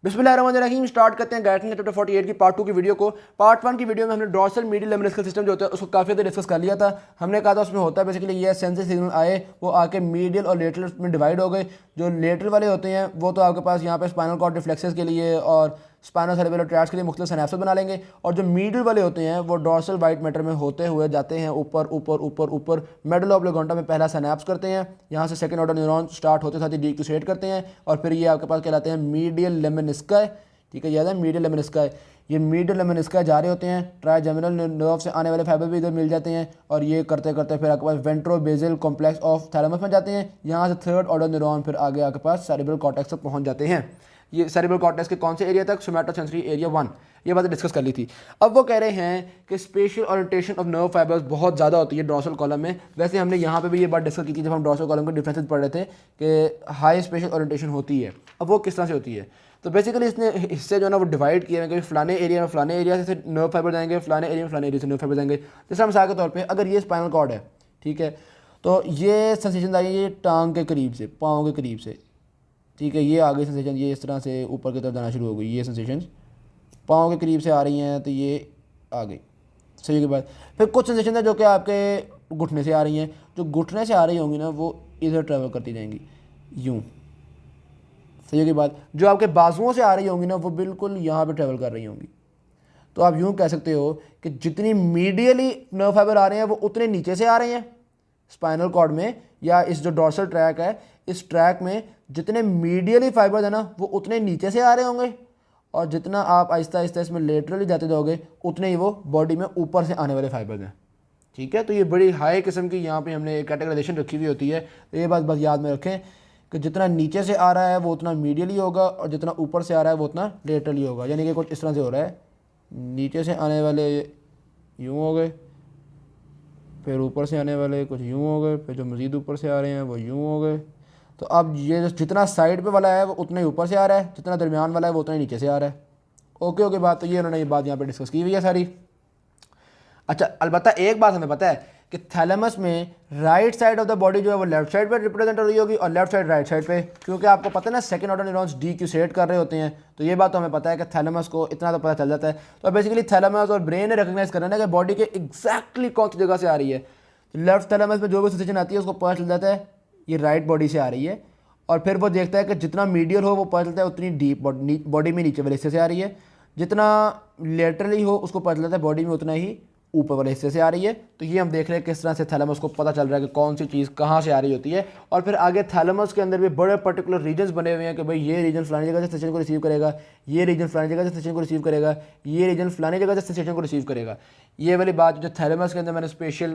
बिस्मिल्लाहिर्रहमानिर्रहीम। स्टार्ट करते हैं गैटन चैप्टर 48 की पार्ट 2 की वीडियो को। पार्ट 1 की वीडियो में हमने डॉर्सल मीडियल लेमिनिस्कल सिस्टम जो होता है उसको काफ़ी ज़्यादा डिस्कस कर लिया था। हमने कहा था उसमें होता है बेसिकली ये सेंसरी सिग्नल आए वो आके मीडियल और लेटरल में डिवाइड हो गए। जो लेटरल वाले होते हैं वो तो आपके पास यहाँ पे स्पाइनल कॉर्ड रिफ्लेक्सेस के लिए और स्पाइनल सेरेब्रल ट्रैक्ट्स के लिए मुख्तलिफ सिनेप्सेस बना लेंगे, और जो मीडियल वाले होते हैं वो डॉर्सल वाइट मैटर में होते हुए जाते हैं ऊपर ऊपर ऊपर ऊपर मेडुला ऑब्लिगोंटा में पहला सिनेप्स करते हैं। यहाँ से सेकंड ऑर्डर न्यूरॉन स्टार्ट होते साथ ही डिक्यूसेट करते हैं और फिर ये आपके पास कहलाते हैं मीडियल लेमिनिस्का। ठीक है, याद है मीडियल लेमिनिस्का। ये मीडियल लेमिनिस्का जा रहे होते हैं, ट्राइजेमिनल नर्व से आने वाले फाइबर भी इधर मिल जाते हैं, और ये करते करते फिर आपके पास वेंट्रोबेजल कॉम्प्लेक्स ऑफ थैलेमस में जाते हैं। यहाँ से थर्ड ऑर्डर न्यूरॉन फिर आगे आपके पास सेरेब्रल कॉर्टेक्स तक पहुँच जाते हैं। ये सेरेब्रल कॉर्टेक्स के कौन से एरिया तक? Somatosensory area 1। ये बातें डिस्कस कर ली थी। अब वो कह रहे हैं कि special orientation of nerve fibres बहुत ज़्यादा होती है डॉर्सल कॉलम में। वैसे हमने यहाँ पे भी ये बात डिस्कस की थी जब हम डॉर्सल कॉलम के डिफरेंसेस पढ़ रहे थे कि हाई स्पेशल ओरिएंटेशन होती है। अब वो किस तरह से होती है? तो बेसिकली इसने हिस्से जो है ना वो डिवाइड किए हैं कि फलाने एरिया में फलाने एरिया से नर्व फाइबर जाएंगे, फलाने एरिया में फलाने एरिया से नर्व फाइबर जाएंगे। जैसे मिसाल के तौर पे अगर ये स्पाइनल कॉर्ड है, ठीक है, तो ये सेंसेशन आई है ये टांग के करीब से, पाँव के करीब से, ठीक है, ये आगे सेंसेशन ये इस तरह से ऊपर की तरफ जाना शुरू हो गई। ये सेंसेशन पाँव के करीब से आ रही हैं तो ये आ गई, सही के बाद फिर कुछ सेंसेशन है जो कि आपके घुटने से आ रही हैं। जो घुटने से आ रही होंगी ना वो इधर ट्रैवल करती जाएंगी यूँ, सही के बाद जो आपके बाजुओं से आ रही होंगी ना वो बिल्कुल यहाँ पे ट्रैवल कर रही होंगी। तो आप यूँ कह सकते हो कि जितनी मीडियली नर्व फाइबर आ रहे हैं वो उतने नीचे से आ रहे हैं स्पाइनल कॉर्ड में, या इस जो डॉर्सल ट्रैक है इस ट्रैक में जितने मीडियली फाइबर है ना वो उतने नीचे से आ रहे होंगे, और जितना आप आहिस्ता आहिस्ता इसमें लेटरली जाते जाओगे उतने ही वो बॉडी में ऊपर से आने वाले फाइबर हैं। ठीक है, तो ये बड़ी हाई किस्म की यहाँ पे हमने कैटेगराइजेशन रखी हुई होती है। तो ये बात बस याद में रखें कि जितना नीचे से आ रहा है वो उतना मीडियली होगा और जितना ऊपर से आ रहा है वो उतना लेटरली होगा। यानी कि कुछ इस तरह से हो रहा है, नीचे से आने वाले यूँ हो गए, फिर ऊपर से आने वाले कुछ यूँ हो गए, फिर जो मज़ीद ऊपर से आ रहे हैं वो यूँ हो गए। तो अब ये जितना साइड पे वाला है वो उतना ही ऊपर से आ रहा है, जितना दरमियान वाला है वो उतना ही नीचे से आ रहा है। ओके ओके बात, तो ये उन्होंने ये बात यहाँ पे डिस्कस की हुई है सारी। अच्छा, अलबत्ता एक बात हमें पता है कि थैलेमस में right side of the body जो है वो लेफ्ट साइड पे रिप्रेजेंट हो रही होगी और लेफ्ट साइड राइट साइड पे, क्योंकि आपको पता है ना सेकंड ऑर्डर न्यूरॉन्स डीक्यूसेट कर रहे होते हैं। तो ये बात तो हमें पता है कि थैलेमस को इतना तो पता चल जाता है। तो बेसिकली थैलेमस और ब्रेन ने रिकॉग्नाइज करना है कि बॉडी के एग्जैक्टली कौन सी जगह से आ रही है। लेफ्ट थैलेमस में जो भी सेंसेशन आती है उसको पता चल जाता है ये राइट बॉडी से आ रही है, और फिर वो देखता है कि जितना मीडियल हो वो पता चलता है उतनी डीप बॉडी में नीचे वाले हिस्से से आ रही है, जितना लेटरली हो उसको पता चलता है बॉडी में उतना ही ऊपर वाले हिस्से से आ रही है। तो ये हम देख रहे हैं किस तरह से थैलेमस को पता चल रहा है कि कौन सी चीज़ कहाँ से आ रही होती है। और फिर आगे थैलेमस के अंदर भी बड़े पर्टिकुलर रीजन्स बने हुए हैं कि भाई ये रीजन फलानी जगह से सेंसेशन को रिसीव करेगा, ये रीजन फलानी जगह से सेंसेशन को रिसीव करेगा, ये रीजन फलानी जगह से सेंसेशन को रिसीव करेगा। ये वाली बात जो थैलेमस के अंदर मैंने स्पेशल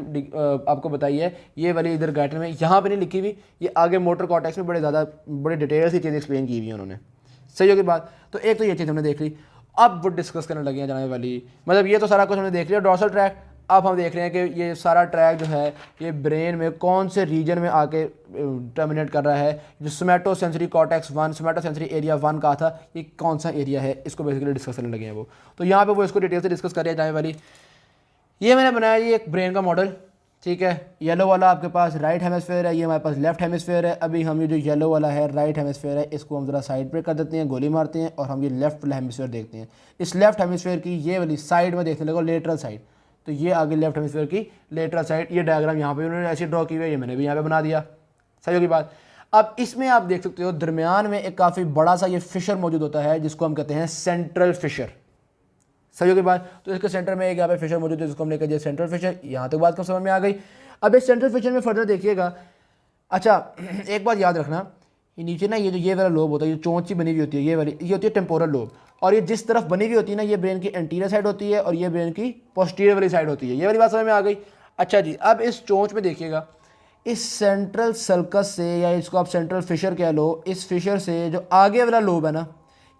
आपको बताई है, ये वाली इधर गाइटर में यहाँ पर नहीं लिखी हुई, ये आगे मोटर कॉर्टेक्स में बड़े डिटेल से चीज़ एक्सप्लेन की हुई है उन्होंने। सही होगी बात। तो एक तो ये चीज़ हमने देख ली। अब वो डिस्कस करने लगे हैं जाने वाली, मतलब ये तो सारा कुछ हमने देख लिया डॉर्सल ट्रैक। अब हम देख रहे हैं कि ये सारा ट्रैक जो है ये ब्रेन में कौन से रीजन में आके टर्मिनेट कर रहा है। जो सोमैटोसेंसरी कॉर्टेक्स 1, सोमैटोसेंसरी एरिया 1 कहा था, ये कौन सा एरिया है, इसको बेसिकली डिस्कस करने लगे हैं वो। तो यहाँ पे वो इसको डिटेल से डिस्कस कर रहे हैं जाने वाली। ये मैंने बनाया ये एक ब्रेन का मॉडल, ठीक है। येलो वाला आपके पास राइट हेमिस्फेयर है, ये हमारे पास लेफ्ट हेमिस्फेयर है। अभी हम ये जो येलो वाला है राइट हेमिस्फेयर है इसको हम ज़रा साइड पे कर देते हैं, गोली मारते हैं, और हम ये लेफ्ट वाला हेमिस्फेयर देखते हैं। इस लेफ्ट हेमिस्फेयर की ये वाली साइड में देखने लगो, लेटरल साइड। तो ये आगे लेफ्ट हेमिस्फेयर की लेटरल साइड, ये डायग्राम यहाँ पे उन्होंने ऐसे ड्रॉ की हुई है, ये मैंने भी यहाँ पे बना दिया। सही होगी बात। अब इसमें आप देख सकते हो दरमियान में एक काफ़ी बड़ा सा ये फिशर मौजूद होता है जिसको हम कहते हैं सेंट्रल फिशर। सही होगी बात। तो इसके सेंटर में एक यहाँ पे फिशर मौजूद है जिसको हम लेकर जाए सेंट्रल फिशर। यहाँ तक बात कब समझ में आ गई। अब इस सेंट्रल फिशर में फर्दर देखिएगा। अच्छा, एक बात याद रखना, ये नीचे ना ये जो ये वाला लोब होता है, ये चोंच बनी हुई होती है, ये वाली ये होती है टेम्पोरल लोब, और ये जिस तरफ बनी हुई होती है ना ये ब्रेन की एंटीरियर साइड होती है और ये ब्रेन की पोस्टीरियर वाली साइड होती है। ये वाली बात समझ में आ गई। अच्छा जी, अब इस चोंच में देखिएगा, इस सेंट्रल सर्कस से, या इसको आप सेंट्रल फिशर कह लो, इस फिशर से जो आगे वाला लोब है ना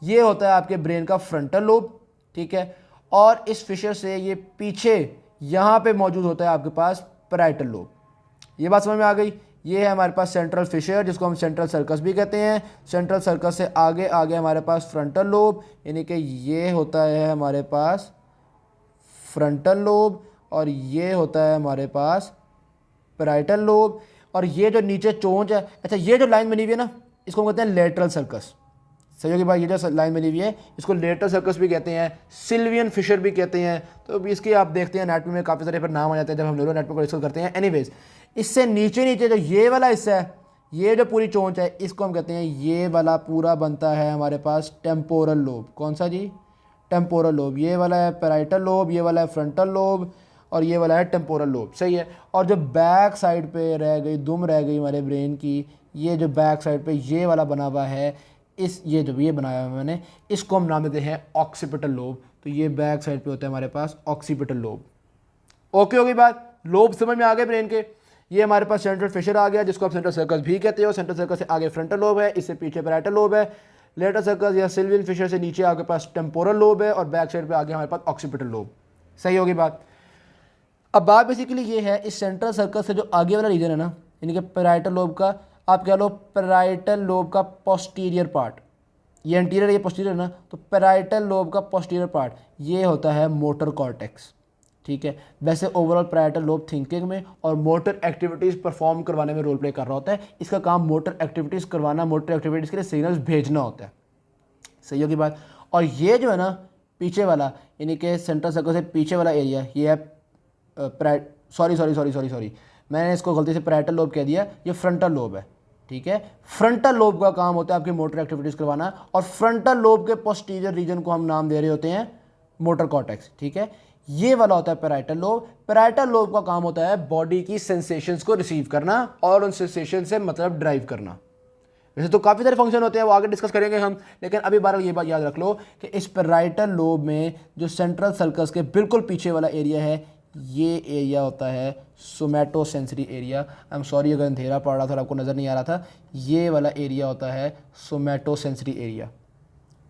ये होता है आपके ब्रेन का फ्रंटल लोब, ठीक है। और इस फिशर से ये पीछे यहाँ पे मौजूद होता है आपके पास पैराइटल लोब। ये बात समझ में आ गई। ये है हमारे पास सेंट्रल फिशर जिसको हम सेंट्रल सर्कस भी कहते हैं। सेंट्रल सर्कस से आगे आगे हमारे पास फ्रंटल लोब, यानी कि ये होता है हमारे पास फ्रंटल लोब, और ये होता है हमारे पास पैराइटल लोब। और ये जो नीचे चोंच है, अच्छा ये जो लाइन बनी हुई है ना इसको कहते हैं लेटरल सर्कस। सही होगी बात। ये जो लाइन बनी हुई है इसको लेटर सर्कस भी कहते हैं, सिल्वियन फिशर भी कहते हैं। तो इसके आप देखते हैं एनाटॉमी में काफ़ी सारे फिर नाम आ जाते हैं जब हम न्यूरो नेटवर्क को डिस्कस करते हैं। एनीवेज, इससे नीचे नीचे जो ये वाला हिस्सा है, ये जो पूरी चोंच है, इसको हम कहते हैं, ये वाला पूरा बनता है हमारे पास टेम्पोरल लोब। कौन सा जी? Temporal lobe. ये वाला है पैराइटल लोब, ये वाला है फ्रंटल लोब, और ये वाला है टेम्पोरल लोब। सही है। और जो बैक साइड पे रह गई, दुम रह गई हमारे ब्रेन की, ये जो बैक साइड पे ये वाला बना हुआ है, इस ये जो ये बनाया हुआ मैंने, इसको हम नाम देते हैं ऑक्सीपिटल लोब। तो ये बैक साइड पे होता है हमारे पास ऑक्सीपिटल लोब। ओके होगी बात। लोब समझ में आ गए ब्रेन के। ये हमारे पास सेंट्रल फिशर आ गया, जिसको आप सेंट्रल सर्कस भी कहते हो। सेंट्रल सर्कस से आगे फ्रंटल लोब है, इससे पीछे पैराइटल लोब है। लेटर सर्कस या सिल्वियन फिशर से नीचे आपके पास टेम्पोरल लोब है, और बैक साइड पे आगे हमारे पास ऑक्सीपिटल लोब। सही होगी बात। अब बात बेसिकली ये है, इस सेंट्रल सर्कस से जो आगे वाला रीजन है ना, यानी कि पैराइटल लोब का, आप कह लो पैराइटल लोब का पोस्टीरियर पार्ट, ये एंटीरियर ये पोस्टीरियर ना, तो पैराइटल लोब का पोस्टीरियर पार्ट ये होता है मोटर कॉर्टेक्स। ठीक है। वैसे ओवरऑल पैराइटल लोब थिंकिंग में और मोटर एक्टिविटीज़ परफॉर्म करवाने में रोल प्ले कर रहा होता है। इसका काम मोटर एक्टिविटीज़ करवाना, मोटर एक्टिविटीज़ के लिए सिग्नल्स भेजना होता है। सही होगी बात। और ये जो है ना पीछे वाला, यानी कि सेंट्रल सर्कल से पीछे वाला एरिया, ये है सॉरी मैंने इसको गलती से पैराइटल लोब कह दिया, ये फ्रंटल लोब है। ठीक है। फ्रंटल लोब का काम होता है आपकी मोटर एक्टिविटीज़ करवाना, और फ्रंटल लोब के पोस्टीरियर रीजन को हम नाम दे रहे होते हैं मोटर कॉर्टेक्स। ठीक है। ये वाला होता है पैराइटल लोब। पैराइटल लोब का काम होता है बॉडी की सेंसेशंस को रिसीव करना और उन सेंसेशन से मतलब ड्राइव करना। वैसे तो काफ़ी सारे फंक्शन होते हैं, वो आगे डिस्कस करेंगे हम, लेकिन अभी बहरहाल ये बात याद रख लो कि इस पैराइटल लोब में जो सेंट्रल सर्कस के बिल्कुल पीछे वाला एरिया है, ये एरिया होता है somatosensory area. I am sorry अगर अंधेरा पड़ रहा था और आपको नज़र नहीं आ रहा था, ये वाला एरिया होता है सोमैटोसेंसरी एरिया।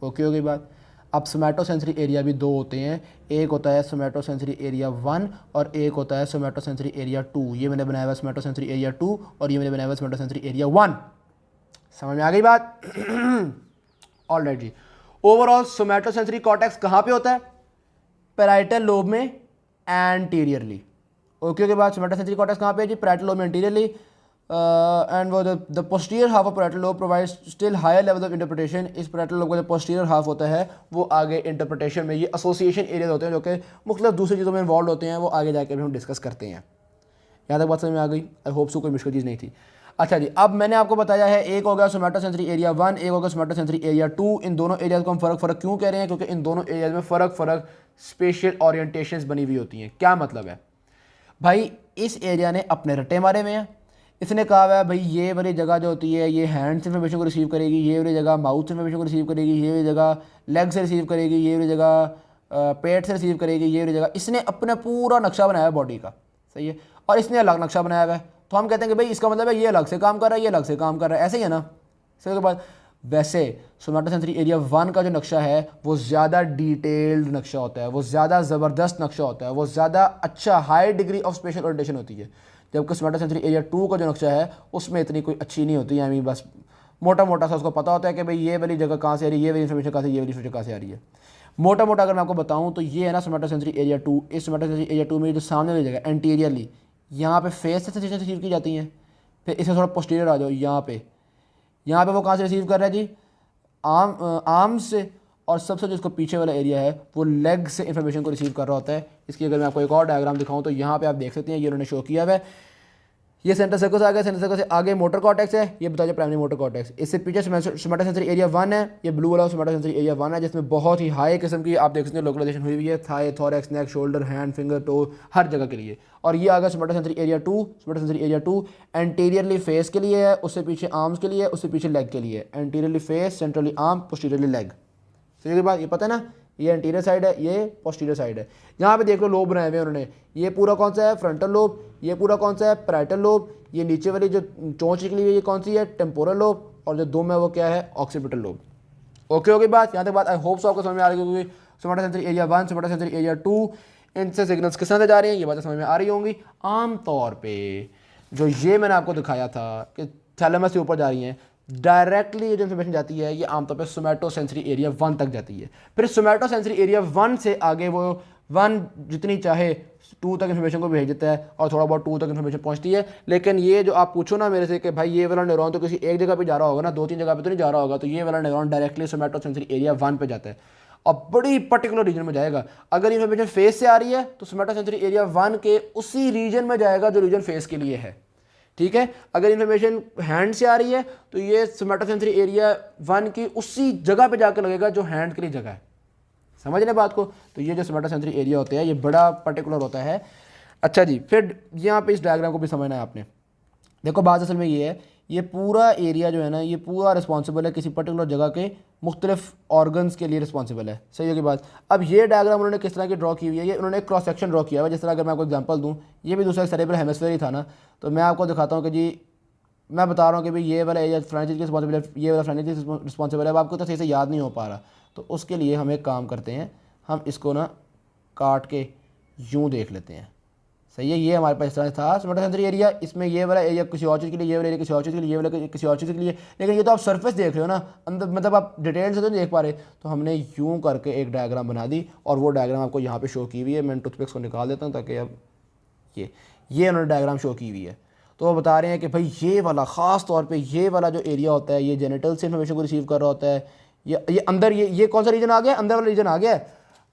ओके हो गई बात। अब सोमैटोसेंसरी एरिया भी दो होते हैं, एक होता है सोमैटोसेंसरी एरिया 1 और एक होता है सोमैटोसेंसरी एरिया 2। ये मैंने बनाया हुआ सोमैटोसेंसरी एरिया 2 और ये मैंने बनाया हुआ सोमैटोसेंसरी एरिया 1। समझ में आ गई बात? ऑलराइट जी। ओवरऑल सोमैटोसेंसरी कॉर्टेक्स कहाँ पे होता है? पैराइटल लोब में एंटीरियरली। ओके के बाद सोमैटोसेंसरी कॉर्टेक्स कहाँ पे है जी? पैराइटल लोब में एंटीरियरली। एंड वो the posterior half of parietal lobe provides still higher level of interpretation. इस पैराइटल लोब का जो पोस्टीरियर हाफ होता है वो आगे इंटरप्रिटेशन में, ये एसोसिएशन एरिया होते हैं जो कि मुख्तलिफ दूसरी चीज़ों में इन्वॉल्व होते हैं, वो आगे जाके भी हम डिस्कस करते हैं। यहाँ तक बात समझ में आ गई? आई होप सो कोई मुश्किल चीज़ नहीं थी। अच्छा जी, अब मैंने आपको बताया है एक हो गया सोमैटोसेंसरी एरिया 1, एक हो गया सोमैटोसेंसरी एरिया 2। इन दोनों एरियाज़ को हम फ़र्क क्यों कह रहे हैं? क्योंकि इन दोनों एरियाज़ में फ़र्क स्पेशल ओरिएंटेशंस बनी हुई होती हैं। क्या मतलब है भाई? इस एरिया ने अपने रट्टे मारे हुए हैं। इसने कहा हुआ है भाई ये वाली जगह जो होती है ये हैंड से इन्फॉर्मेशन को रिसीव करेगी, ये वाली जगह माउथ से इन्फॉर्मेशन को रिसीव करेगी, ये वाली जगह लेग से रिसीव करेगी, ये वाली जगह पेट से रिसीव करेगी, ये वाली जगह। इसने अपना पूरा नक्शा बनाया है बॉडी का। सही है। और इसने अलग नक्शा बनाया हुआ है, तो हम कहते हैं कि भाई इसका मतलब है ये अलग से काम कर रहा है, ये अलग से काम कर रहा है। ऐसे ही है ना? सही के बाद वैसे सोमैटोसेंसरी एरिया 1 का जो नक्शा है वो ज़्यादा डिटेल्ड नक्शा होता है, वो ज़्यादा ज़बरदस्त नक्शा होता है, वो ज़्यादा अच्छा high degree of special orientation होती है। जबकि सोमैटोसेंसरी एरिया 2 का जो नक्शा है उसमें इतनी कोई अच्छी नहीं होती है। यानी बस मोटा मोटा सा उसको पता होता है कि भाई ये वाली जगह कहाँ से आ रही है, ये वाली इन्फॉर्मेशन कहाँ से, ये वाली इन्फॉर्मेशन कहाँ से आ रही है। मोटा मोटा अगर मैं आपको बताऊँ तो ये है ना सोमैटोसेंसरी एरिया 2। इस सोमैटोसेंसरी एरिया 2 में जो सामने वाली जगह एंटीरियरली, यहाँ पे फेस से सेंसेशन रिसीव की जाती हैं। फिर इससे थोड़ा पोस्टीरियर आ जाओ, यहाँ पे वो कहाँ से रिसीव कर रहा है जी? आर्म से। और सबसे जो इसको पीछे वाला एरिया है वो लेग से इन्फॉर्मेशन को रिसीव कर रहा होता है। इसकी अगर मैं आपको एक और डायग्राम दिखाऊं तो यहाँ पे आप देख सकते हैं, ये उन्होंने शो किया हुआ है। ये सेंट्रल सर्कस आ गया, सेंट्रल सर्कस से आगे मोटर कॉर्टेक्स है, ये बताइए प्राइमरी मोटर कॉर्टेक्स। इससे पीछे सोमैटोसेंसरी एरिया 1 है, ये ब्लू वाला सोमैटोसेंसरी एरिया 1 है, जिसमें बहुत ही हाई किस्म की आप देख सकते हैं लोकलाइजेशन हुई हुई है, thigh, thorax, neck, shoulder, hand, finger, toe, हर जगह के लिए। और ये आ गया somatosensory area 2। Somatosensory area 2 anteriorly face के लिए है, उससे पीछे आर्म्स के लिए, उससे पीछे लेग के लिए। Anteriorly face, centrally arm, posteriorly leg. सही की बात, ये पता है ना? ये एंटीरियर साइड है, ये पोस्टीरियर साइड है। यहाँ पे देख लो लोब बनाए हुए हैं उन्होंने। ये पूरा कौन सा है? Frontal lobe. ये पूरा कौन सा है? Parietal lobe. ये नीचे वाली जो चोंच निकली हुई है ये कौन सी है? Temporal lobe. और जो दुम है वो क्या है? Occipital lobe. ओके हो गई बात? यहाँ तक बात आई होप सो आपको समझ में आ रही होगी। सोमैटोसेंसरी एरिया 1, सोमैटोसेंसरी एरिया 2, इनसे सिग्नल्स किस तरह से जा रही हैं ये बातें समझ में आ रही होंगी। आमतौर पर जो ये मैंने आपको दिखाया था कि थैलेमस से ऊपर जा रही हैं, डायरेक्टली जो इन्फॉर्मेशन जाती है ये आमतौर पे सोमैटोसेंसरी एरिया 1 तक जाती है। फिर सोमैटोसेंसरी एरिया 1 से आगे वो 1 जितनी चाहे 2 तक इन्फॉर्मेशन को भेज देता है और थोड़ा बहुत 2 तक इन्फॉर्मेशन पहुंचती है। लेकिन ये जो आप पूछो ना मेरे से कि भाई ये वाला न्यूरॉन तो किसी एक जगह पे जा रहा होगा ना, 2-3 जगह पे तो नहीं जा रहा होगा, तो ये वाला न्यूरॉन डायरेक्टली सोमैटोसेंसरी एरिया 1 पे जाता है और बड़ी पर्टिकुलर रीजन में जाएगा। अगर इन्फॉर्मेशन फेस से आ रही है तो सोमैटोसेंसरी एरिया 1 के उसी रीजन में जाएगा जो रीजन फेस के लिए है, ठीक है। अगर इन्फॉर्मेशन हैंड से आ रही है तो ये सोमैटोसेंसरी एरिया 1 की उसी जगह पे जाकर लगेगा जो हैंड के लिए जगह है। समझ रहे बात को? तो ये जो सोमैटोसेंसरी एरिया होता है ये बड़ा पर्टिकुलर होता है। अच्छा जी, फिर यहाँ पे इस डायग्राम को भी समझना है आपने। देखो बात असल में ये है, ये पूरा एरिया जो है ना, ये पूरा रिस्पॉन्सिबल है किसी पर्टिकुलर जगह के मुख्तलिफ ऑर्गन्स के लिए रिस्पॉन्सिबल है। सही होगी बात। अब ये डायग्राम उन्होंने किस तरह की ड्रॉ की हुई है, ये उन्होंने एक क्रॉस सेक्शन ड्रॉ किया हुआ है। जिस तरह अगर मैं आपको एग्जांपल दूँ, ये भी दूसरा सेरेब्रल हेमिस्फीयर ही था ना, तो मैं आपको दिखाता हूँ कि जी मैं बता रहा हूँ कि भाई ये वाला एरिया फ्रंट की रिस्पॉन्सिबल है, ये वाला फ्रंट की रिस्पॉन्सिबल है। अब आपको तो सही से याद नहीं हो पा रहा, तो उसके लिए हम एक काम करते हैं, हम इसको ना काट के यूँ देख लेते हैं। सही है, ये हमारे पास इस तरह था सोमैटोसेंसरी एरिया, इसमें ये वाला एरिया किसी और चीज़ के लिए, ये वाला एरिया किसी और चीज़ के लिए, ये वाला किसी और चीज़ के लिए। लेकिन ये तो आप सरफेस देख रहे हो ना, अंदर मतलब आप डिटेल से तो नहीं देख पा रहे। तो हमने यूँ करके एक डायग्राम बना दी और वो डायग्राम आपको यहाँ पे शो की हुई है। मैं टूथपिक्स को निकाल देता हूँ ताकि अब ये उन्होंने डायग्राम शो की हुई है। तो वो बता रहे हैं कि भाई ये वाला ख़ास तौर पे ये वाला जो एरिया होता है ये जेनिटल से इन्फॉर्मेशन को रिसीव कर रहा होता है। ये अंदर ये कौन सा रीजन आ गया? अंदर वाला रीजन आ गया है।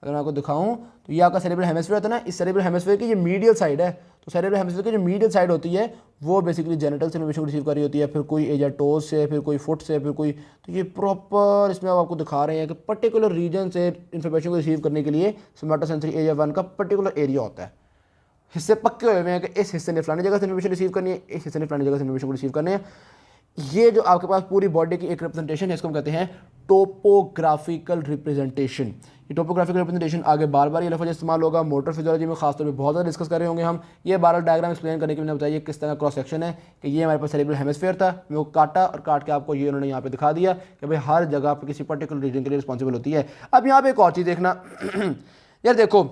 अगर मैं आपको दिखाऊं तो ये आपका सेरेब्रल हेमिस्फीयर होता है ना, इस सेरेब्रल हेमिस्फीयर की ये मीडियल साइड है। तो सेरेब्रल हेमिस्फीयर की जो मीडियल साइड होती है वो बेसिकली जेनिटल से इन्फॉर्मेशन को रिसीव कर रही होती है, फिर कोई एरिया टोज से, फिर कोई फुट से, फिर कोई। तो ये प्रॉपर इसमें आपको दिखा रहे हैं कि पर्टिकुलर रीजन से इन्फॉर्मेशन को रिसीव करने के लिए सोमैटोसेंसरी एरिया 1 का पर्टिकुलर एरिया होता है। हिस्से पक्के हुए हैं कि इस हिस्से ने फलानी जगह से इन्फॉर्मेशन रिसीव करनी है, इस हिस्से ने फलानी जगह से इन्फॉर्मेशन को रिसीव करनी है। ये जो आपके पास पूरी बॉडी की एक रिप्रेजेंटेशन है, इसको हम कहते हैं टोपोग्राफिकल रिप्रेजेंटेशन। ये टोपोग्राफिकल रिप्रेजेंटेशन आगे बार बार ये लफ्ज़ इस्तेमाल होगा, मोटर फिजियोलॉजी में खासतौर पे बहुत ज़्यादा डिस्कस कर रहे होंगे हम। ये बार डायग्राम एक्सप्लेन करने के लिए बताइए किस तरह क्रॉस सेक्शन है कि ये हमारे पास सेरेब्रल हेमिस्फीयर था, मैं वो काटा और काट के आपको ये उन्होंने यहाँ पे दिखा दिया कि भाई हर जगह पर किसी पर्टिकुलर रीजन के लिए रिस्पॉन्सिबल होती है। अब यहाँ पे एक और चीज़ देखना यार, देखो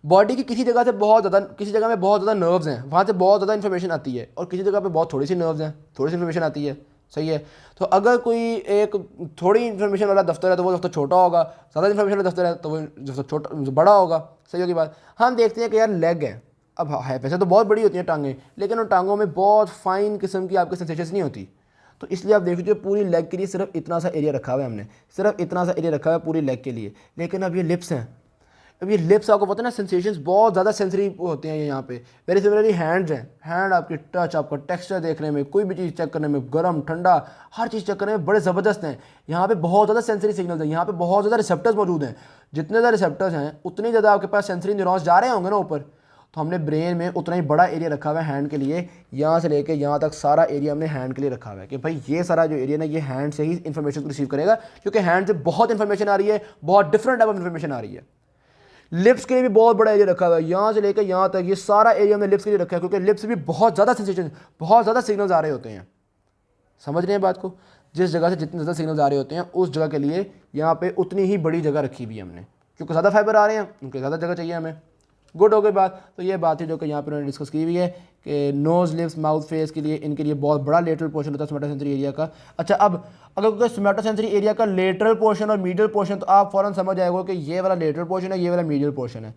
बॉडी की किसी जगह से बहुत ज़्यादा, किसी जगह में बहुत ज़्यादा नर्व्स हैं, वहाँ से बहुत ज़्यादा इन्फॉर्मेशन आती है, और किसी जगह पे बहुत थोड़ी सी नर्व्स हैं, थोड़ी सी इन्फॉर्मेशन आती है। सही है। तो अगर कोई एक थोड़ी इन्फॉर्मेशन वाला दफ्तर है तो वो दफ्तर छोटा होगा, ज़्यादा इन्फॉर्मेशन वाला दफ्तर है तो वो दफ्तर छोटा बड़ा होगा। सही होगी बात। हम देखते हैं कि यार लेग है, अब है वैसे तो बहुत बड़ी होती हैं टांगें, लेकिन उन टांगों में बहुत फाइन किस्म की आपकी सेंसेशन नहीं होती। तो इसलिए आप देख लीजिए पूरी लेग के लिए सिर्फ इतना सा एरिया रखा हुआ है हमने, सिर्फ इतना सा एरिया रखा हुआ है पूरी लेग के लिए। लेकिन अब ये लिप्स हैं, अब ये लिप्स आपको पता है ना, सेंसेशंस बहुत ज़्यादा सेंसरी होते हैं ये यहाँ पे। वेरी सिमिलरली हैंड्स हैं, हैंड आपकी टच, आपका टेक्सचर देखने में, कोई भी चीज़ चेक करने में, गर्म ठंडा हर चीज़ चेक करने में बड़े ज़बरदस्त हैं। यहाँ पे बहुत ज़्यादा सेंसरी सिग्नल्स हैं, यहाँ पे बहुत ज़्यादा रिसेप्टर्स मौजूद हैं। जितने ज़्यादा रिसेप्टर्स हैं उतनी ज़्यादा आपके पास सेंसरी न्यूरॉन्स जा रहे होंगे ना ऊपर। तो हमने ब्रेन में उतना ही बड़ा एरिया रखा हुआ है हैंड के लिए, यहाँ से लेके यहाँ तक सारा एरिया हमने हैंड के लिए रखा हुआ है कि भाई ये सारा जो एरिया ना ये हैंड से ही इन्फॉर्मेशन को रिसीव करेगा, क्योंकि हैंड से बहुत इन्फॉर्मेशन आ रही है, बहुत डिफरेंट टाइप ऑफ इन्फॉर्मेशन आ रही है। लिप्स के लिए भी बहुत बड़ा एरिया रखा हुआ है, यहाँ से लेकर यहाँ तक ये सारा एरिया हमने लिप्स के लिए रखा है, क्योंकि लिप्स भी बहुत ज़्यादा सेंसेशन, बहुत ज़्यादा सिग्नल्स आ रहे होते हैं। समझ रहे हैं बात को? जिस जगह से जितने ज़्यादा सिग्नल्स आ रहे होते हैं उस जगह के लिए यहाँ पे उतनी ही बड़ी जगह रखी हुई है हमने, क्योंकि ज़्यादा फाइबर आ रहे हैं उनके ज़्यादा जगह चाहिए हमें। गुड हो गई बात। तो ये बात है जो कि यहाँ पर उन्होंने डिस्कस की हुई है कि नोज़, लिप्स, माउथ, फेस के लिए, इनके लिए बहुत बड़ा लेटरल पोर्शन होता है सोमैटोसेंसरी एरिया का। अच्छा, अब अगर कोई सोमैटोसेंसरी एरिया का लेटरल पोर्शन और मीडियल पोर्शन, तो आप फ़ौरन समझ जाएगा कि ये वाला लेटरल पोर्शन है, ये वाला मीडियल पोर्शन है।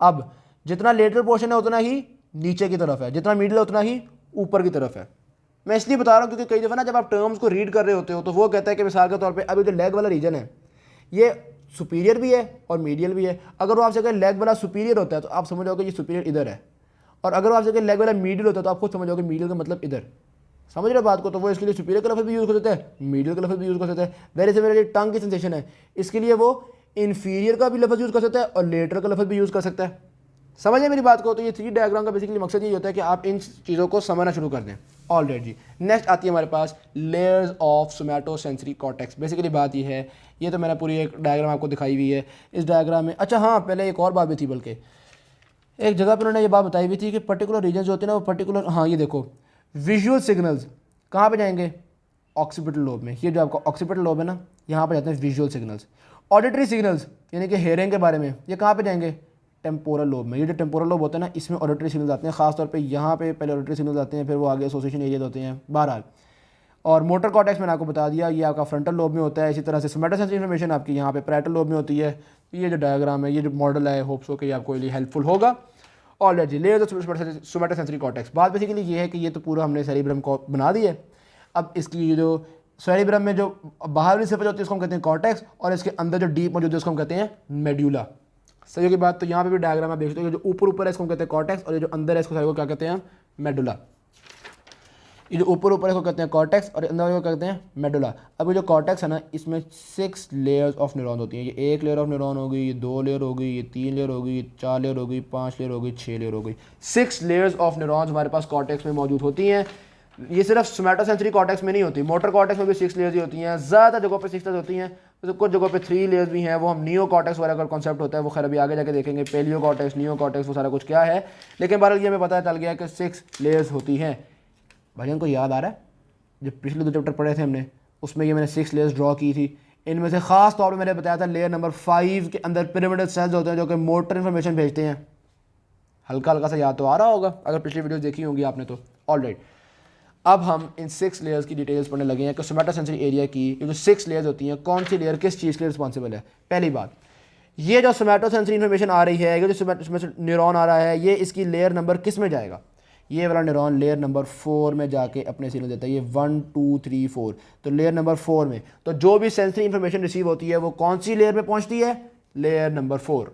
अब जितना लेटरल पोर्शन है उतना ही नीचे की तरफ है, जितना मीडियल है उतना ही ऊपर की तरफ है। मैं इसलिए बता रहा हूँ क्योंकि कई दफ़ा ना जब आप टर्म्स को रीड कर रहे होते हो तो वो कहता है कि मिसाल के तौर पे अभी जो लेग वाला रीजन है ये सुपीरियर भी है और मीडियल भी है। अगर वो आपसे अगर लेग वाला सुपीरियर होता है तो आप समझ जाओगे ये सुपीरियर इधर है, और अगर वो आपसे अगर लेग वाला मीडियल होता है तो आप खुद समझ जाओगे मीडियल का मतलब इधर। समझ रहे बात को? तो वो इसके लिए सुपीरियर का लफ्ज़ भी यूज़ कर सकता है, मीडियल का लफ्ज़ भी यूज़ कर सकता है। वेरी सिमिलरली टंग की सेंसेशन है, इसके लिए वो इन्फीरियर का भी लफ्ज़ यूज़ कर सकता है और लेटरल का लफ्ज़ भी यूज़ कर सकता है। समझिए मेरी बात को? तो ये 3 डायग्राम का बेसिकली मकसद ये होता है कि आप इन चीज़ों को समझना शुरू कर दें। ऑलराइट जी, नेक्स्ट आती है हमारे पास layers of somatosensory cortex. Basically बात ये है, ये तो मैंने पूरी एक डायग्राम आपको दिखाई हुई है इस डायग्राम में। अच्छा हाँ, पहले एक और बात भी थी, बल्कि एक जगह पर उन्होंने ये बात बताई हुई थी कि पर्टिकुलर रीजन जो होते हैं ना वो पर्टिकुलर, हाँ ये देखो विजुअल सिग्नल्स कहाँ पे जाएंगे? ऑक्सीपिटल लोब में। ये जो आपका ऑक्सीपिटल लोब है ना, यहाँ पर जाते हैं विजुअल सिग्नल्स। ऑडिटरी सिग्नल्स यानी कि हेयरिंग के बारे में, ये कहाँ पे जाएंगे? टेम्पोरल लोब में। ये जो टेम्पोरल लोब होता है ना, इसमें ऑडिटरी सिग्नल्स आते हैं, खासतौर पे यहाँ पे पहले ऑडिटरी सिग्नल्स आते हैं, फिर वो आगे एसोसिएशन एरिया होते हैं, बहरहाल। और मोटर कॉर्टेक्स मैंने आपको बता दिया, ये आपका फ्रंटल लोब में होता है। इसी तरह से सोमैटोसेंसरी इन्फॉर्मेशन आपकी यहाँ पे पैराइटल लोब में होती है। ये जो डायग्राम है, ये जो मॉडल है, होप सो कि ये आपको लिए हेल्पफुल होगा। ऑलराइट जी, लेयर्स ऑफ सोमैटोसेंसरी कॉर्टेक्स। बात बेसिकली ये है कि ये तो पूरा हमने सेरिब्रम को बना दिया है। अब इसकी ये जो सेरिब्रम में जो बाहर वाली सतह होती है उसको हम कहते हैं कॉर्टेक्स, और इसके अंदर जो डीप मौजूद है उसको हम कहते हैं मेड्यूला। सही की बात। तो यहाँ पे भी डायग्राम आप देख सकते हो, जो ऊपर ऊपर है इसको हम कहते हैं कॉर्टेक्स, और ये जो अंदर है इसको सारे को क्या कहते हैं, मेडुला। ये जो ऊपर ऊपर इसको कहते हैं कॉर्टेक्स और अंदर को कहते हैं मेडुला। अब ये जो कॉर्टेक्स है ना, इसमें 6 लेयर्स ऑफ न्यूरॉन होती हैं। ये 1 लेयर ऑफ न्यूरॉन हो गई, ये 2 लेयर हो गई, ये 3 लेयर हो गई, ये 4 लेयर हो गई, 5 लेयर हो गई, 6 लेयर हो गई। 6 लेयर्स ऑफ न्यूरॉन्स हमारे पास कॉर्टेक्स में मौजूद होती हैं। ये सिर्फ सोमैटोसेंसरी कॉर्टेक्स में नहीं होती, मोटर कॉर्टेक्स में भी 6 लेयर्स ही होती हैं। ज़्यादा जगहों पर 6 होती हैं, तो कुछ जगहों पे 3 लेयर्स भी हैं। वो हम नियो कॉर्टेक्स वगैरह का कॉन्सेप्ट होता है, वो खैर अभी आगे जाके देखेंगे, पेलियो कॉर्टेक्स, नियो कॉर्टेक्स, वो सारा कुछ क्या है। लेकिन बहरहाल ये हमें पता चल गया कि 6 लेयर्स होती हैं। भाई उनको याद आ रहा है जब पिछले 2 चैप्टर पढ़े थे हमने, उसमें ये मैंने 6 लेयर्स ड्रॉ की थी। इनमें से खास तौर पर मैंने बताया था लेयर नंबर 5 के अंदर पिरामिडल सेल्स होते हैं जो कि मोटर इन्फॉर्मेशन भेजते हैं। हल्का हल्का सा याद तो आ रहा होगा अगर पिछली वीडियोस देखी होंगी आपने तो। ऑलराइट, अब हम इन 6 लेयर्स की डिटेल्स पढ़ने लगे हैं कि सोमैटोसेंसरी एरिया की ये जो 6 लेयर्स होती हैं, कौन सी लेयर किस चीज़ के लिए रिस्पॉन्सिबल है। पहली बात, ये जो सोमैटोसेंसरी इन्फॉर्मेशन आ रही है, ये जो न्यूरॉन आ रहा है, ये इसकी लेयर नंबर किस में जाएगा। ये वाला न्यूरॉन लेयर नंबर 4 में जाके अपने सिग्नल देता है। ये 1 2 3 4, तो लेयर नंबर 4 में। तो जो भी सेंसरी इन्फॉर्मेशन रिसीव होती है वो कौन सी लेयर में पहुंचती है, लेयर नंबर 4।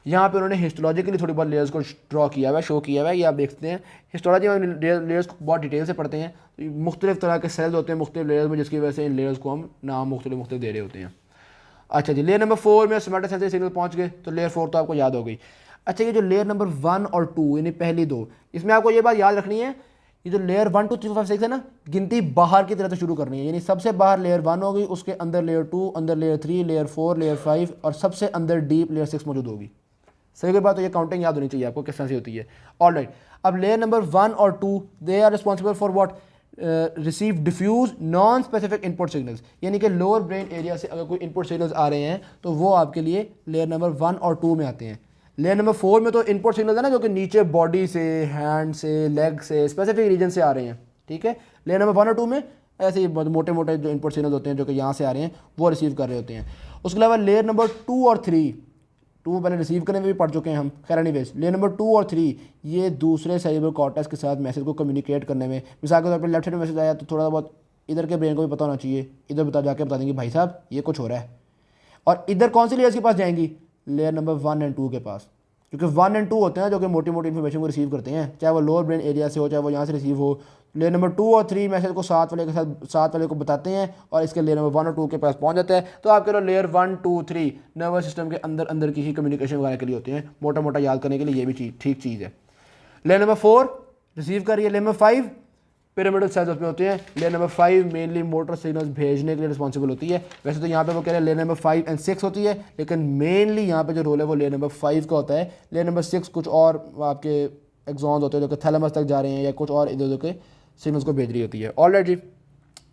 यहाँ पे उन्होंने हिस्टोलॉजिकली थोड़ी बहुत लेयर्स को ड्रॉ किया हुआ है, शो किया हुआ है, ये आप देखते हैं। हिस्टोलॉजी में लेयर्स को बहुत डिटेल से पढ़ते हैं। मुख्तलिफ तरह के सेल्स होते हैं मुख्तलिफ लेयर्स में, जिसकी वजह से इन लेयर्स को हम नाम मुख्तलिफ दे रहे होते हैं। अच्छा जी, लेयर नंबर 4 में सोमैटोसेंसरी सिग्नल पहुँच गए, तो लेयर 4 तो आपको याद हो गई। अच्छा, ये जो लेयर नंबर 1 और 2 यानी पहली 2, इसमें आपको ये बात याद रखनी है, ये जो लेयर 1 2 3 4 5 6 है ना, गिनती बाहर की तरफ से शुरू करनी है। यानी सबसे बाहर लेयर 1 होगी, उसके अंदर लेयर 2, अंदर लेयर 3, लेयर 4, लेयर 5 और सबसे अंदर डीप लेयर 6 मौजूद होगी। सही की बात। तो ये काउंटिंग याद होनी चाहिए आपको किस तरह से होती है। ऑलराइट, अब लेयर नंबर 1 और 2 they are responsible for what, receive diffuse non specific input signals. यानी कि लोअर ब्रेन एरिया से अगर कोई इनपुट सिग्नल्स आ रहे हैं तो वो आपके लिए लेयर नंबर 1 और 2 में आते हैं। लेयर नंबर 4 में तो इनपुट सिग्नल्स है ना जो कि नीचे बॉडी से, हैंड से, लेग से, स्पेसिफिक रीजन से आ रहे हैं। ठीक है, लेयर नंबर 1 और 2 में ऐसे ही मोटे मोटे जो इनपुट सिग्नल्स होते हैं जो कि यहाँ से आ रहे हैं वो रिसीव कर रहे होते हैं। उसके अलावा लेयर नंबर 2 और 3, 2 पहले रिसीव करने में भी पढ़ चुके हैं हम, खैर एनीवेज। लेयर नंबर 2 और 3 ये दूसरे सेरिब्रल कॉर्टेक्स के साथ मैसेज को कम्युनिकेट करने में, मिसाल के तौर पर लेफ्ट साइड में मैसेज आया तो थोड़ा बहुत इधर के ब्रेन को भी पता होना चाहिए, इधर जाके बता देंगे भाई साहब ये कुछ हो रहा है। और इधर कौन सी लेयर्स के पास जाएंगी, लेयर नंबर 1 एंड 2 के पास, क्योंकि 1 एंड 2 होते हैं जो कि मोटी मोटी इन्फॉर्मेशन को रिसीव करते हैं, चाहे वो लोअर ब्रेन एरिया से हो चाहे वो यहाँ से रिसीव हो। लेयर नंबर 2 और 3 मैसेज को साथ वाले को बताते हैं और इसके लेयर नंबर 1 और 2 के पास पहुँच जाता है। तो आपके लोग लेयर 1 2 3 नर्वस सिस्टम के अंदर अंदर की ही कम्युनिकेशन वगैरह के लिए होते हैं, मोटा मोटा याद करने के लिए ये भी ठीक चीज़ है। लेयर नंबर 4 रिसीव कर रही है। लेयर नंबर 5 पिरामिडल सेल्स उसमें होते हैं। Layer number 5 mainly motor signals भेजने के लिए रिस्पॉन्सिबल होती है। वैसे तो यहाँ पे वो कह रहे हैं लेयर नंबर 5 एंड 6 होती है, लेकिन मेनली यहाँ पे जो रोल है वो लेयर नंबर 5 का होता है। लेयर नंबर 6 कुछ और आपके एक्सॉन्स होते हैं जो कि थैलेमस तक जा रहे हैं या कुछ और इधर उधर के सिग्नल्स को भेज रही होती है। ऑलरेडी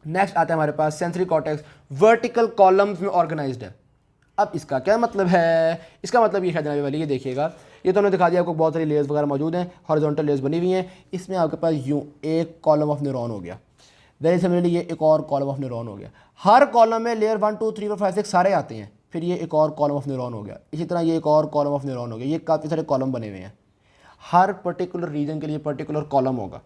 नेक्स्ट आता है हमारे पास सेंसरी कॉर्टेक्स, वर्टिकल कॉलम्स में ऑर्गेनाइज्ड है। अब इसका क्या मतलब है, इसका मतलब ये है जनाब वाली, ये देखिएगा, ये तो हमने दिखा दिया आपको बहुत सारी लेयर्स वगैरह मौजूद हैं, हॉरिजॉन्टल लेयर्स बनी हुई हैं। इसमें आपके पास यूँ एक कॉलम ऑफ न्यूरॉन हो गया, वेरी सिमिलरली ये एक और कॉलम ऑफ न्यूरॉन हो गया। हर कॉलम में लेयर 1 2 3 4 5 6 सारे आते हैं, फिर ये एक और कॉलम ऑफ न्यूरॉन हो गया, इसी तरह ये एक और कॉलम ऑफ न्यूरॉन हो गया। ये काफ़ी सारे कॉलम बने हुए हैं, हर पर्टिकुलर रीजन के लिए पर्टिकुलर कॉलम होगा।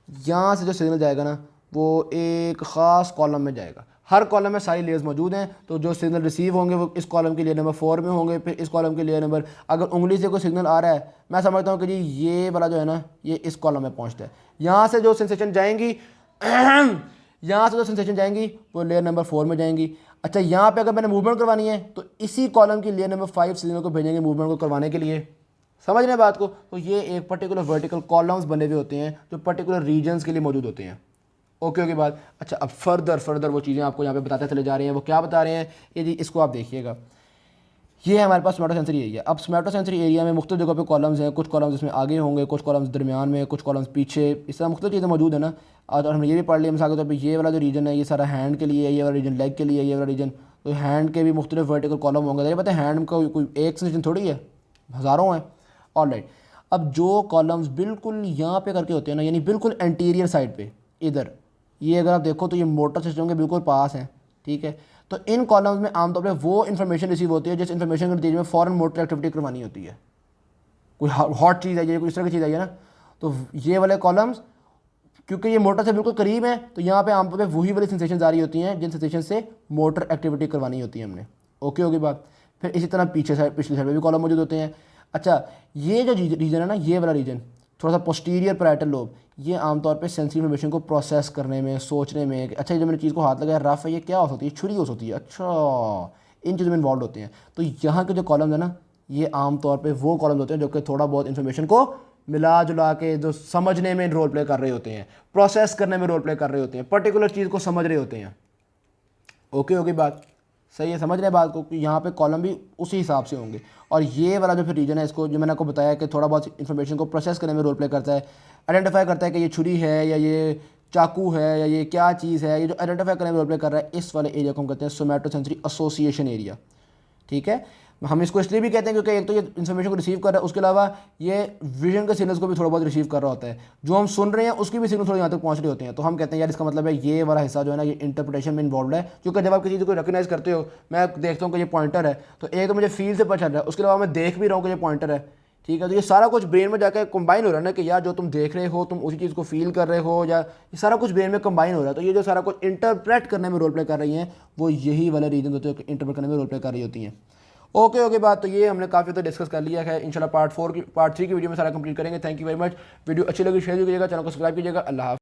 यहाँ से जो सिग्नल जाएगा ना वो एक ख़ास कॉलम में जाएगा। हर कॉलम में सारी लेयर्स मौजूद हैं, तो जो सिग्नल रिसीव होंगे वो इस कॉलम के लेयर नंबर 4 में होंगे, फिर इस कॉलम के लेयर नंबर, अगर उंगली से कोई सिग्नल आ रहा है मैं समझता हूँ कि जी ये वाला जो है ना ये इस कॉलम में पहुँचता है। यहाँ से जो सेंसेशन जाएंगी यहाँ से जो सेंसेशन जाएंगी वो लेयर नंबर 4 में जाएंगी। अच्छा, यहाँ पे अगर मैंने मूवमेंट करवानी है तो इसी कॉलम की लेयर नंबर 5 सिग्नल को भेजेंगे मूवमेंट को करवाने के लिए। समझ रहे हैं बात को। तो ये एक पर्टिकुलर वर्टिकल कॉलम्स बने हुए होते हैं जो पर्टिकुलर रीजन्स के लिए मौजूद होते हैं। ओके के बाद अच्छा, अब फर्दर वो चीज़ें आपको यहाँ पे बताते चले जा रहे हैं। वो क्या बता रहे हैं ये जी, इसको आप देखिएगा, ये है हमारे पास सोमैटोसेंसरी एरिया। अब सोमैटोसेंसरी एरिया में मुख्तलिफ जगहों पे कॉलम्स हैं, कुछ कॉलम्स इसमें आगे होंगे, कुछ कॉलम्स दरमियान में, कुछ कॉलम्स पीछे, इस तरह मुख्तलिफ चीज़ें मौजूद है ना। और हमने ये भी पढ़ लिया मिसाल के तौर पर ये वाला जो रीजन है ये सारा हैंड के लिए, ये वाला रीजन लेग के लिए, ये वाला रीजन, तो हैंड के भी मुख्तलिफ वर्टिकल कॉलम होंगे। ये पता है हैंड का कोई एक सेंसेशन थोड़ी है, हज़ारों हैं। ऑलराइट, अब जो कॉलम्स बिल्कुल यहाँ पे करके होते हैं ना, यानी बिल्कुल एंटीरियर साइड पे इधर, ये अगर आप देखो तो ये मोटर सिस्टम के बिल्कुल पास हैं, ठीक है। तो इन कॉलम्स में आमतौर पर वो इन्फॉर्मेशन रिसीव होती है जिस इन्फॉर्मेशन के नतीजे में फ़ौरन मोटर एक्टिविटी करवानी होती है। कोई हॉट चीज़ आई है, कोई इस तरह की चीज़ आई है ना, तो ये वाले कॉलम्स क्योंकि ये मोटर से बिल्कुल करीब है तो यहाँ पे आमतौर पे वही वाली सेंसेशन आ रही होती हैं जिन सेंसेशन से मोटर एक्टिविटी करवानी होती है हमने। ओके होगी बात। फिर इसी तरह पिछले साइड में भी कॉलम मौजूद होते हैं। अच्छा, ये जो रीजन है ना, ये वाला रीजन थोड़ा सा पोस्टीरियर पैराइटल लोब, ये आमतौर पे सेंसिटिव इन्फॉर्मेशन को प्रोसेस करने में, सोचने में, अच्छा ये जो मैंने चीज़ को हाथ लगाया रफ है, ये क्या हो सकती है, छुरी हो सकती है, अच्छा इन चीज़ों में इन्वॉल्व होते हैं। तो यहाँ के जो कॉलम है ना, ये आमतौर पे वो कॉलम होते हैं जो कि थोड़ा बहुत इन्फॉर्मेशन को मिला जुला के जो समझने में रोल प्ले कर रहे होते हैं, प्रोसेस करने में रोल प्ले कर रहे होते हैं, पर्टिकुलर चीज़ को समझ रहे होते हैं। ओके होगी बात, सही है, समझ रहे हैं बात को कि यहाँ पे कॉलम भी उसी हिसाब से होंगे। और ये वाला जो फिर रीजन है, इसको जो मैंने आपको बताया कि थोड़ा बहुत इन्फॉर्मेशन को प्रोसेस करने में रोल प्ले करता है, आइडेंटिफाई करता है कि ये छुरी है या ये चाकू है या ये क्या चीज़ है, ये जो आइडेंटिफाई करने में रोल प्ले कर रहा है, इस वाले एरिया को हम कहते हैं सोमैटोसेंसरी एसोसिएशन एरिया। ठीक है, हम इसको इसलिए भी कहते हैं क्योंकि एक तो ये इन्फॉर्मेशन को रिसीव कर रहा है, उसके अलावा ये विजन के सिग्नल्स को भी थोड़ा बहुत रिसीव कर रहा होता है, जो हम सुन रहे हैं उसकी भी सिग्नल थोड़ी यहाँ तक पहुँच रहे होते हैं। तो हम कहते हैं यार इसका मतलब है ये वाला हिस्सा जो है ना, ये इंटरप्रिटेशन में इन्वॉल्व है। क्योंकि जब आप किसी चीज़ को रिकग्नाइज करते हो, मैं देखता हूँ कि ये पॉइंटर है, तो एक तो मुझे फील से पता चल रहा है, उसके अलावा मैं देख भी रहा हूँ कि ये पॉइंटर है। ठीक है, तो ये सारा कुछ ब्रेन में जाकर कंबाइन हो रहा है ना, कि यार जो तुम देख रहे हो तुम उसी चीज़ को फील कर रहे हो, या ये सारा कुछ ब्रेन में कंबाइन हो रहा है। तो ये जो सारा कुछ इंटरप्रेट करने में रोल प्ले कर रही हैं, वो यही वाले रीजन होते हैं इंटरप्रेट करने में रोल प्ले कर रही होती हैं। ओके बात, तो ये हमने काफ़ी तो डिस्कस कर लिया है। इंशाल्लाह पार्ट 3 की वीडियो में सारा कंप्लीट करेंगे। Thank you very much. Video अच्छी लगी शेयर कीजिएगा, चैनल को सब्सक्राइब कीजिएगा। अल्लाह हाफ़िज़।